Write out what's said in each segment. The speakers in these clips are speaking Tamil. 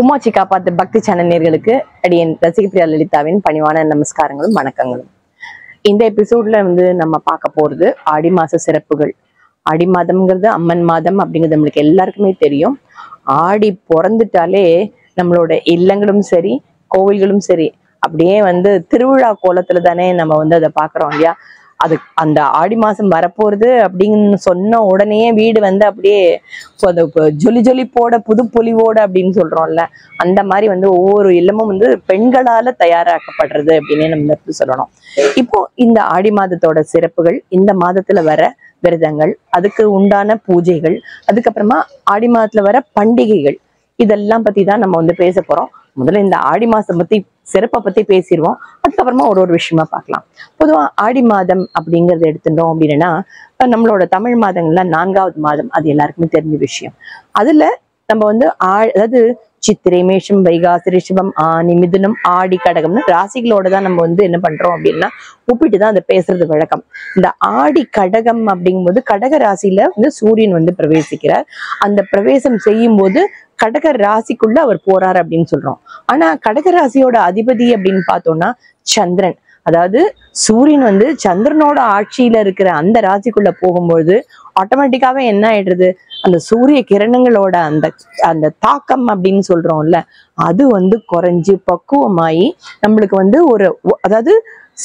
உமாச்சி காப்பாத்து பக்தி சேனல் நேர்களுக்கு அடியன் ரசிகப்பிரியா லலிதாவின் பணிவான நமஸ்காரங்களும் வணக்கங்களும். இந்த எபிசோட்ல நம்ம பார்க்க போறது ஆடி மாச சிறப்புகள். ஆடி மாதம்ங்கிறது அம்மன் மாதம் அப்படிங்கிறது நம்மளுக்கு எல்லாருக்குமே தெரியும். ஆடி பிறந்துட்டாலே நம்மளோட இல்லங்களும் சரி கோவில்களும் சரி அப்படியே திருவிழா கோலத்துல தானே நம்ம அதை பாக்குறோம் இல்லையா. அது அந்த ஆடி மாசம் வரப்போறது அப்படின்னு சொன்ன உடனே வீடு அப்படியே ஜொலி ஜொலிப்போட புது பொலிவோட அப்படின்னு சொல்றோம்ல, அந்த மாதிரி ஒவ்வொரு இல்லமும் பெண்களால தயாராக்கப்படுறது அப்படின்னு நம்ம சொல்லணும். இப்போ இந்த ஆடி மாதத்தோட சிறப்புகள், இந்த மாதத்துல வர விரதங்கள், அதுக்கு உண்டான பூஜைகள், அதுக்கப்புறமா ஆடி மாதத்துல வர பண்டிகைகள், இதெல்லாம் பத்தி தான் நம்ம பேச போறோம். முதல்ல இந்த ஆடி மாசம் பத்தி சிறப்பை பத்தி பேசிடுவோம், அதுக்கப்புறமா ஒரு விஷயமா பார்க்கலாம். பொதுவா ஆடி மாதம் அப்படிங்கறத எடுத்துட்டோம் அப்படின்னா நம்மளோட தமிழ் மாதங்கள்ல 4வது மாதம், அது எல்லாருக்குமே தெரிஞ்ச விஷயம். அதுல நம்ம அதாவது சித்திரை, மேஷம், வைகாசி, ரிஷபம், ஆனி, மிதுனம், ஆடி, கடகம்னு ராசிகளோட தான் நம்ம என்ன பண்றோம் அப்படின்னா ஒப்பிட்டு தான் அதை பேசுறது வழக்கம். இந்த ஆடி கடகம் அப்படிங்கும்போது கடக ராசியில சூரியன் பிரவேசிக்கிறார். அந்த பிரவேசம் செய்யும் போது கடக ராசிக்குள்ள அவர் போறார் அப்படின்னு சொல்றோம். ஆனா கடக ராசியோட அதிபதி அப்படின்னு பார்த்தோம்னா சந்திரன். அதாவது சூரியன் சந்திரனோட ஆட்சியில இருக்கிற அந்த ராசிக்குள்ள போகும்போது ஆட்டோமேட்டிக்காவே என்ன ஆயிடுறது, அந்த சூரிய கிரணங்களோட அந்த அந்த தாக்கம் அப்படின்னு சொல்றோம்ல, அது குறைஞ்சு பக்குவமாயி நம்மளுக்கு ஒரு அதாவது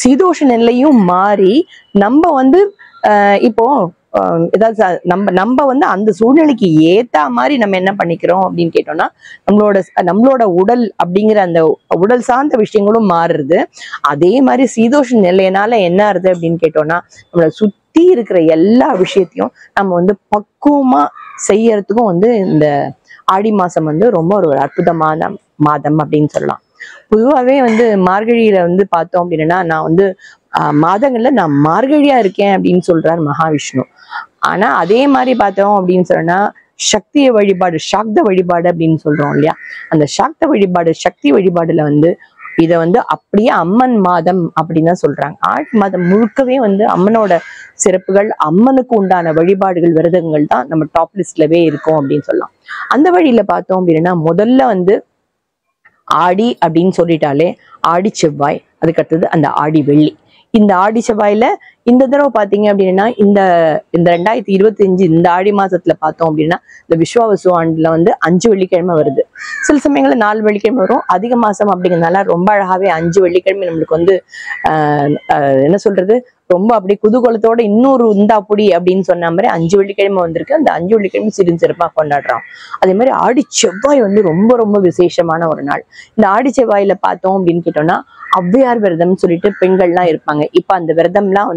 சீதோஷ நிலையும் மாறி நம்ம இப்போ ஏதாவது நம்ம அந்த சூழ்நிலைக்கு ஏத்தா மாதிரி நம்ம என்ன பண்ணிக்கிறோம் அப்படின்னு கேட்டோம்னா நம்மளோட உடல் அப்படிங்கிற அந்த உடல் சார்ந்த விஷயங்களும் மாறுறது. அதே மாதிரி சீதோஷ நிலையினால என்ன ஆறுது அப்படின்னு கேட்டோம்னா நம்மளை சுத்தி இருக்கிற எல்லா விஷயத்தையும் நம்ம பக்குவமா செய்யறதுக்கும் இந்த ஆடி மாசம் ரொம்ப ஒரு அற்புதமான மாதம் அப்படின்னு சொல்லலாம். பொதுவாகவே மார்கழியில பார்த்தோம் அப்படின்னா நான் மாதங்கள்ல நான் மார்கழியா இருக்கேன் அப்படின்னு சொல்றாரு மகாவிஷ்ணு. ஆனா அதே மாதிரி பார்த்தோம் அப்படின்னு சொன்னா சக்திய வழிபாடு, சாக்த வழிபாடு அப்படின்னு சொல்றோம் இல்லையா, அந்த சாக்த வழிபாடு, சக்தி வழிபாடுல இத அப்படியே அம்மன் மாதம் அப்படின்னு தான் சொல்றாங்க. ஆடி மாதம் முழுக்கவே அம்மனோட சிறப்புகள், அம்மனுக்கு உண்டான வழிபாடுகள், விரதங்கள் தான் நம்ம டாப் லிஸ்ட்லவே இருக்கும் அப்படின்னு சொல்லலாம். அந்த வழியில பார்த்தோம் அப்படின்னா முதல்ல ஆடி அப்படின்னு சொல்லிட்டாலே ஆடி செவ்வாய், அதுக்கு அடுத்தது அந்த ஆடி வெள்ளி. இந்த ஆடி செவ்வாயில இந்த தடவை பாத்தீங்க அப்படின்னா இந்த 2025 இந்த ஆடி மாசத்துல பார்த்தோம் அப்படின்னா இந்த விஸ்வாவசு ஆண்டுல 5 வெள்ளிக்கிழமை வருது. சில சமயங்கள்ல 4 வெள்ளிக்கிழமை வரும். அதிக மாசம் அப்படிங்கிறதுனால ரொம்ப அழகாவே 5 வெள்ளிக்கிழமை நம்மளுக்கு என்ன சொல்றது, ரொம்ப அப்படியே குதூகலத்தோட இன்னொரு இந்தாப்புடி அப்படின்னு சொன்ன மாதிரி 5 வெள்ளிக்கிழமை வந்திருக்கு. அந்த 5 வெள்ளிக்கிழமை சிறப்பா கொண்டாடுறோம். அதே மாதிரி ஆடி செவ்வாய் ரொம்ப ரொம்ப விசேஷமான ஒரு நாள். இந்த ஆடி செவ்வாயில பார்த்தோம் அப்படின்னு கேட்டோம்னா ஔவையார் விரதம்னு சொல்லிட்டு பெண்கள்லாம் இருப்பாங்க. இப்ப அந்த விரதம்லாம்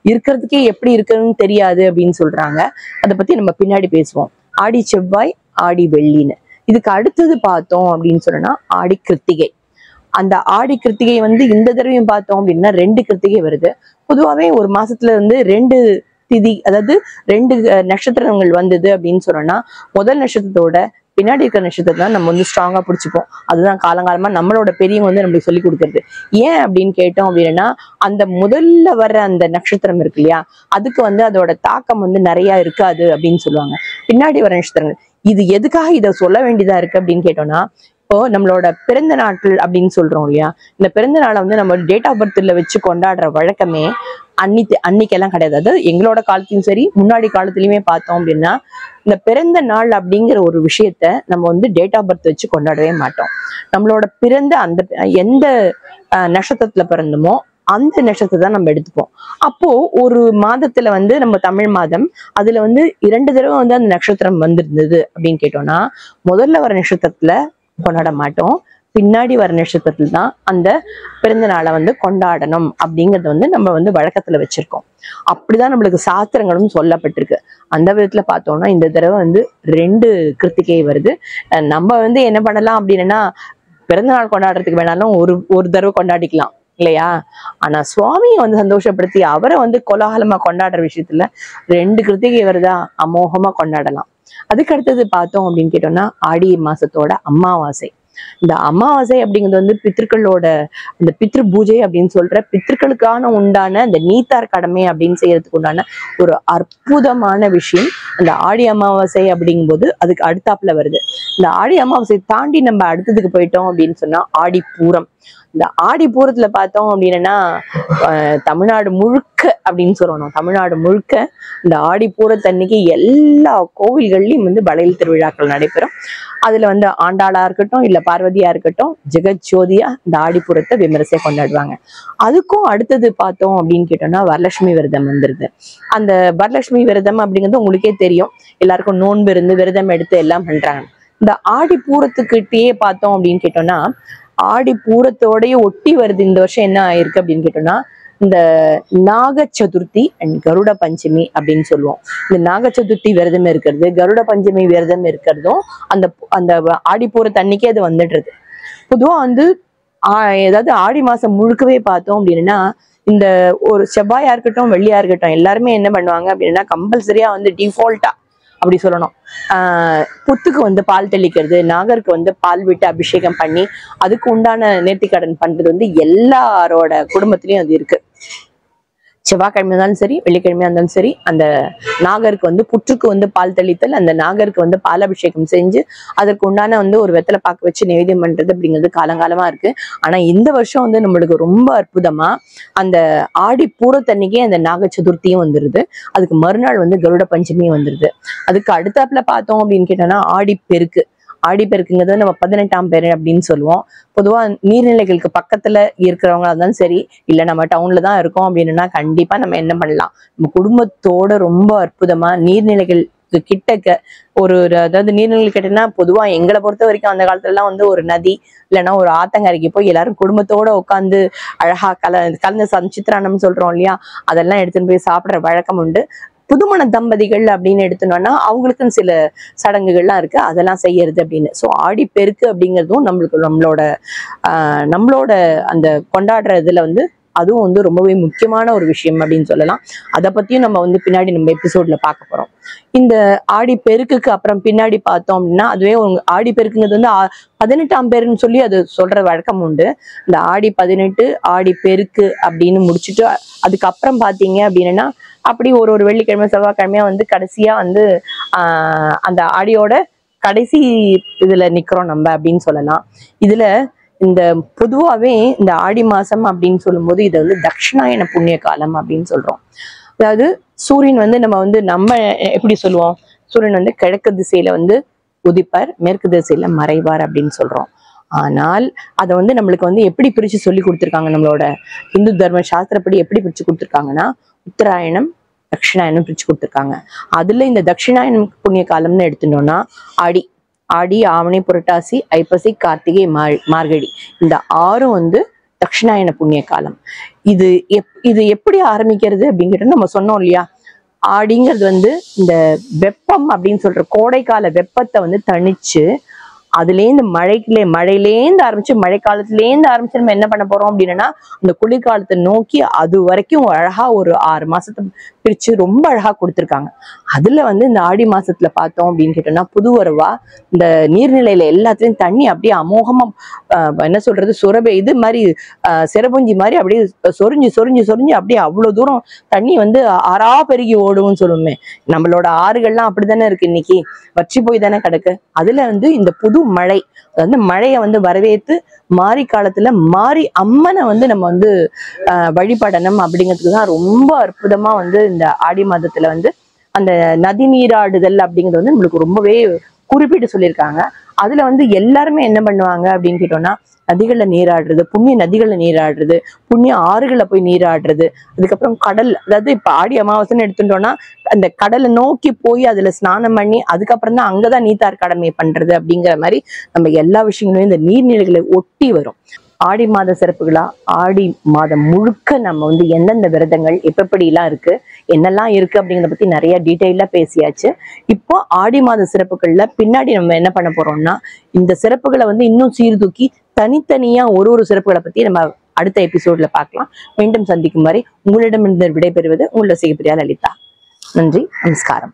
இருக்கிறதுக்கே எப்படி இருக்குன்னு தெரியாது அப்படின்னு சொல்றாங்க. அதை பத்தி நம்ம பின்னாடி பேசுவோம். ஆடி செவ்வாய், ஆடி வெள்ளின்னு. இதுக்கு அடுத்தது பார்த்தோம் அப்படின்னு சொன்னா ஆடி கிருத்திகை. அந்த ஆடி கிருத்திகை இந்த தடவையும் பார்த்தோம் அப்படின்னா 2 கிருத்திகை வருது. பொதுவாகவே ஒரு மாசத்துல 2 திதி, அதாவது 2 நட்சத்திரங்கள் வந்தது அப்படின்னு சொன்னோம்னா முதல் நட்சத்திரத்தோட பின்னாடி இருக்கிற நட்சத்திரத்தை தான் நம்ம ஸ்ட்ராங்கா பிடிச்சிப்போம். அதுதான் காலங்காலமா நம்மளோட பெரியவங்க நம்மளுக்கு சொல்லி கொடுக்கறது. ஏன் அப்படின்னு கேட்டோம் அப்படின்னா அந்த முதல்ல வர்ற அந்த நட்சத்திரம் இருக்கு இல்லையா, அதுக்கு அதோட தாக்கம் நிறைய இருக்காது அப்படின்னு சொல்லுவாங்க. பின்னாடி வர நட்சத்திரங்கள் இது எதுக்காக இதை சொல்ல வேண்டியதா இருக்கு அப்படின்னு கேட்டோம்னா, இப்போ நம்மளோட பிறந்த நாட்கள் அப்படின்னு சொல்றோம் இல்லையா, இந்த பிறந்த நாளை நம்ம டேட் ஆஃப் பர்த்ல வச்சு கொண்டாடுற வழக்கமே அன்னைக்கெல்லாம் கிடையாது. அது எங்களோட காலத்திலும் சரி முன்னாடி காலத்திலயுமே பார்த்தோம் அப்படின்னா இந்த பிறந்த நாள் அப்படிங்கிற ஒரு விஷயத்த நம்ம டேட் ஆஃப் பர்த் வச்சு கொண்டாடவே மாட்டோம். நம்மளோட பிறந்த அந்த எந்த நட்சத்திரத்துல பிறந்தமோ அந்த நட்சத்திரத்தை தான் நம்ம எடுத்துப்போம். அப்போ ஒரு மாதத்துல நம்ம தமிழ் மாதம் அதுல 2 தடவை அந்த நட்சத்திரம் வந்திருந்தது அப்படின்னு கேட்டோம்னா முதல்ல வர நட்சத்திரத்துல கொண்டாட மாட்டோம், பின்னாடி வர நட்சத்திரத்துல தான் அந்த பிறந்த நாளை கொண்டாடணும் அப்படிங்கறது நம்ம வழக்கத்துல வச்சிருக்கோம். அப்படிதான் நம்மளுக்கு சாஸ்திரங்களும் சொல்லப்பட்டிருக்கு. அந்த விதத்துல பார்த்தோம்னா இந்த தடவை 2 கிருத்திகை வருது. நம்ம என்ன பண்ணலாம் அப்படின்னா பிறந்த நாள் கொண்டாடுறதுக்கு வேணாலும் ஒரு தடவை கொண்டாடிக்கலாம் இல்லையா. ஆனா சுவாமியை சந்தோஷப்படுத்தி அவரை கோலாகலமா கொண்டாடுற விஷயத்துல 2 கிருத்திகை வருதா அமோகமா கொண்டாடலாம். அதுக்கு அடுத்தது பார்த்தோம் அப்படின்னு கேட்டோம்னா ஆடி மாசத்தோட அமாவாசை. இந்த அமாவாசை அப்படிங்கிறது வந்து பித்திருக்களோட அந்த பித்ரு பூஜை அப்படின்னு சொல்ற பித்திருக்களுக்கான உண்டான அந்த நீத்தார் கடமை அப்படின்னு செய்யறதுக்கு உண்டான ஒரு அற்புதமான விஷயம் அந்த ஆடி அமாவாசை அப்படிங்கும்போது அதுக்கு அடுத்தாப்புல வருது. இந்த ஆடி அமாவாசை தாண்டி நம்ம அடுத்ததுக்கு போயிட்டோம் அப்படின்னு சொன்னா ஆடி பூரம். இந்த ஆடி பூரத்துல பார்த்தோம் அப்படின்னா தமிழ்நாடு முழுக்க அப்படின்னு சொல்லணும், தமிழ்நாடு முழுக்க இந்த ஆடி பூரத்தன்னைக்கு எல்லா கோவில்கள்லயும் வந்து வளையல் திருவிழாக்கள் நடைபெறும். அதுல வந்து ஆண்டாளா இருக்கட்டும் இல்ல பார்வதியா இருக்கட்டும் ஜெகஜோதியா இந்த ஆடிப்புறத்தை விமரிசையா கொண்டாடுவாங்க. அதுக்கும் அடுத்தது பார்த்தோம் அப்படின்னு கேட்டோம்னா வரலட்சுமி விரதம் வந்துருது. அந்த வரலட்சுமி விரதம் அப்படிங்கிறது உங்களுக்கே தெரியும், எல்லாருக்கும் நோன்பு இருந்து விரதம் எடுத்து எல்லாம் பண்றாங்க. இந்த ஆடி பூரத்துக்கிட்டயே பார்த்தோம் அப்படின்னு கேட்டோம்னா ஆடி பூரத்தோடய ஒட்டி வருது இந்த வருஷம் என்ன ஆயிருக்கு அப்படின்னு கேட்டோம்னா இந்த நாக சதுர்த்தி அண்ட் கருட பஞ்சமி அப்படின்னு சொல்லுவோம். இந்த நாக சதுர்த்தி விரதம் இருக்கிறது, கருட பஞ்சமி விரதம் இருக்கிறதும் அந்த அந்த ஆடி பூரத்து அன்னைக்கே அது வந்துடுறது. பொதுவா வந்து ஏதாவது ஆடி மாசம் முழுக்கவே பார்த்தோம் அப்படின்னா இந்த ஒரு செவ்வாயா இருக்கட்டும் வெள்ளியா இருக்கட்டும் எல்லாருமே என்ன பண்ணுவாங்க அப்படின்னா கம்பல்சரியா வந்து டிஃபால்ட்டா அப்படி சொல்லணும் புத்துக்கு வந்து பால் தெளிக்கிறது, நாகருக்கு வந்து பால் விட்டு அபிஷேகம் பண்ணி அதுக்கு உண்டான நேர்த்திக்கடன் பண்றது வந்து எல்லாரோட குடும்பத்திலயும் அது இருக்கு. செவ்வாய்க்கிழமை இருந்தாலும் சரி வெள்ளிக்கிழமையா இருந்தாலும் சரி அந்த நாகருக்கு வந்து புற்றுக்கு வந்து பால் தெளித்தல், அந்த நாகருக்கு வந்து பால் அபிஷேகம் செஞ்சு அதற்கு உண்டான வந்து ஒரு வெத்தலை பாக்கு வச்சு நைவேத்தியம் பண்றது அப்படிங்கிறது காலங்காலமா இருக்கு. ஆனா இந்த வருஷம் வந்து நம்மளுக்கு ரொம்ப அற்புதமா அந்த ஆடி பூரத்தன்னைக்கே அந்த நாக சதுர்த்தியும் வந்துருது, அதுக்கு மறுநாள் வந்து கருட பஞ்சமியும் வந்துருது. அதுக்கு அடுத்தாப்புல பார்த்தோம் அப்படின்னு கேட்டோம்னா ஆடி பெருக்கு. ஆடிப்பெருக்குங்கிறது நம்ம 18ஆம் பேரு அப்படின்னு சொல்லுவோம். பொதுவா நீர்நிலைகளுக்கு பக்கத்துல இருக்கிறவங்களா இருந்தாலும் சரி இல்ல நம்ம டவுன்ல தான் இருக்கோம் அப்படின்னா கண்டிப்பா நம்ம என்ன பண்ணலாம், நம்ம குடும்பத்தோட ரொம்ப அற்புதமா நீர்நிலைகள் கிட்டக்க ஒரு அதாவது நீர்நிலைகள் கிட்டனா பொதுவா எங்களை பொறுத்த வரைக்கும் அந்த காலத்துல எல்லாம் வந்து ஒரு நதி இல்லைன்னா ஒரு ஆத்தங்கரைக்கு போய் எல்லாரும் குடும்பத்தோட உட்காந்து அழகா கலந்த சஞ்சித்திரானம் சொல்றோம் இல்லையா, அதெல்லாம் எடுத்துன்னு போய் சாப்பிடுற வழக்கம் உண்டு. புதுமண தம்பதிகள் அப்படின்னு எடுத்தோம்னா அவங்களுக்குன்னு சில சடங்குகள்லாம் இருக்கு, அதெல்லாம் செய்யறது அப்படின்னு. ஸோ ஆடி பெருக்கு அப்படிங்கிறதும் நம்மளோட அந்த கொண்டாடுற இதுல வந்து அதுவும் வந்து ரொம்பவே முக்கியமான ஒரு விஷயம் அப்படின்னு சொல்லலாம். அதை பத்தியும் நம்ம வந்து பின்னாடி நம்ம எபிசோட்ல பார்க்க போறோம். இந்த ஆடி பெருக்குக்கு அப்புறம் பின்னாடி பார்த்தோம் அப்படின்னா அதுவே ஆடி பெருக்குங்கிறது வந்து 18ஆம் பேருன்னு சொல்லி அது சொல்ற வழக்கம் உண்டு. இந்த ஆடி 18 ஆடி பெருக்கு அப்படின்னு முடிச்சுட்டு அதுக்கப்புறம் பாத்தீங்க அப்படின்னா அப்படி ஒரு வெள்ளிக்கிழமை செவ்வாய்க்கிழமையா வந்து கடைசியா வந்து அந்த ஆடியோட கடைசி இதுல நிக்கிறோம் நம்ம அப்படின்னு சொல்லலாம். இதுல இந்த பொதுவாவே இந்த ஆடி மாசம் அப்படின்னு சொல்லும்போது இதை வந்து தட்சிணாயன புண்ணிய காலம் அப்படின்னு சொல்றோம். அதாவது சூரியன் வந்து நம்ம எப்படி சொல்லுவோம், சூரியன் வந்து கிழக்கு திசையில வந்து உதிப்பார், மேற்கு திசையில மறைவார் அப்படின்னு சொல்றோம். ஆனால் அதை வந்து நம்மளுக்கு வந்து எப்படி பிரிச்சு சொல்லி கொடுத்துருக்காங்க, நம்மளோட இந்து தர்ம சாஸ்திரப்படி எப்படி பிரிச்சு கொடுத்துருக்காங்கன்னா உத்தராயணம் தட்சிணாயனம் பிரிச்சு கொடுத்துருக்காங்க. அதுல இந்த தட்சிணாயனம் புண்ணிய காலம்னு எடுத்துட்டோம்னா ஆடி ஆவணி புரட்டாசி ஐப்பசி கார்த்திகை மார்கழி இந்த 6 வந்து தட்சிணாயன புண்ணிய காலம். இது எப்படி ஆரம்பிக்கிறது அப்படிங்கிறது நம்ம சொன்னோம் இல்லையா. ஆடிங்கிறது வந்து இந்த வெப்பம் அப்படின்னு சொல்ற கோடைக்கால வெப்பத்தை வந்து தணிச்சு அதுலேருந்து மழையிலேருந்து ஆரம்பிச்சு மழைக்காலத்திலேருந்து ஆரம்பிச்சு நம்ம என்ன பண்ண போறோம் அப்படின்னா அந்த குளிர்காலத்தை நோக்கி அது வரைக்கும் அழகா ஒரு 6 மாசத்தை பிரிச்சு ரொம்ப அழகா கொடுத்துருக்காங்க. அதுல வந்து இந்த ஆடி மாசத்துல பார்த்தோம் அப்படின்னு கேட்டோம்னா புதுவரவா இந்த நீர்நிலையில எல்லாத்துலயும் தண்ணி அப்படியே அமோகமா என்ன சொல்றது இது மாதிரி சிறபுஞ்சி மாதிரி அப்படியே சொரிஞ்சு அப்படியே அவ்வளவு தூரம் தண்ணி வந்து ஆறா பெருகி ஓடும்னு சொல்லுவோமே. நம்மளோட ஆறுகள்லாம் அப்படித்தானே இருக்கு, இன்னைக்கு வற்றி போய் தானே கிடக்கு. அதுல வந்து இந்த புது மழை வந்து மழையை வந்து வரவேற்று மாரி காலத்துல மாரி அம்மனை வந்து நம்ம வந்து வழிபடணும் அப்படிங்கிறதுக்கு தான் ரொம்ப அற்புதமா வந்து இந்த ஆடி மாதத்துல வந்து அந்த நதி நீராடுதல் அப்படிங்கிறது வந்து நம்மளுக்கு ரொம்பவே குறிப்பிட்டு சொல்லியிருக்காங்க. அதுல வந்து எல்லாருமே என்ன பண்ணுவாங்க அப்படின்னு கேட்டோம்னா நதிகளை நீராடுறது, புண்ணிய நதிகளை நீராடுறது, புண்ணிய ஆறுகளை போய் நீராடுறது, அதுக்கப்புறம் கடல், அதாவது இப்ப ஆடி அமாவாசைன்னு எடுத்துட்டோம்னா அந்த கடலை நோக்கி போய் அதுல ஸ்நானம் பண்ணி அதுக்கப்புறம் தான் அங்கதான் நீத்தார் கடமை பண்றது அப்படிங்கிற மாதிரி நம்ம எல்லா விஷயங்களையும் இந்த நீர்நிலைகளை ஒட்டி வரும். ஆடி மாத சிறப்புகளா ஆடி மாதம் முழுக்க நம்ம வந்து எந்தெந்த விரதங்கள் எப்படி எல்லாம் இருக்கு என்னெல்லாம் இருக்கு அப்படிங்கிறத பத்தி நிறைய டீட்டெயிலா பேசியாச்சு. இப்போ ஆடி மாத சிறப்புகள்ல பின்னாடி நம்ம என்ன பண்ண போறோம்னா இந்த சிறப்புகளை வந்து இன்னும் சீர்தூக்கி தனித்தனியா ஒரு சிறப்புகளை பத்தி நம்ம அடுத்த எபிசோட்ல பார்க்கலாம். மீண்டும் சந்திக்கும் வரை உங்களிடமிருந்து விடைபெறுவது உங்களோட சிகப்பிரியா லலிதா. நன்றி, நமஸ்காரம்.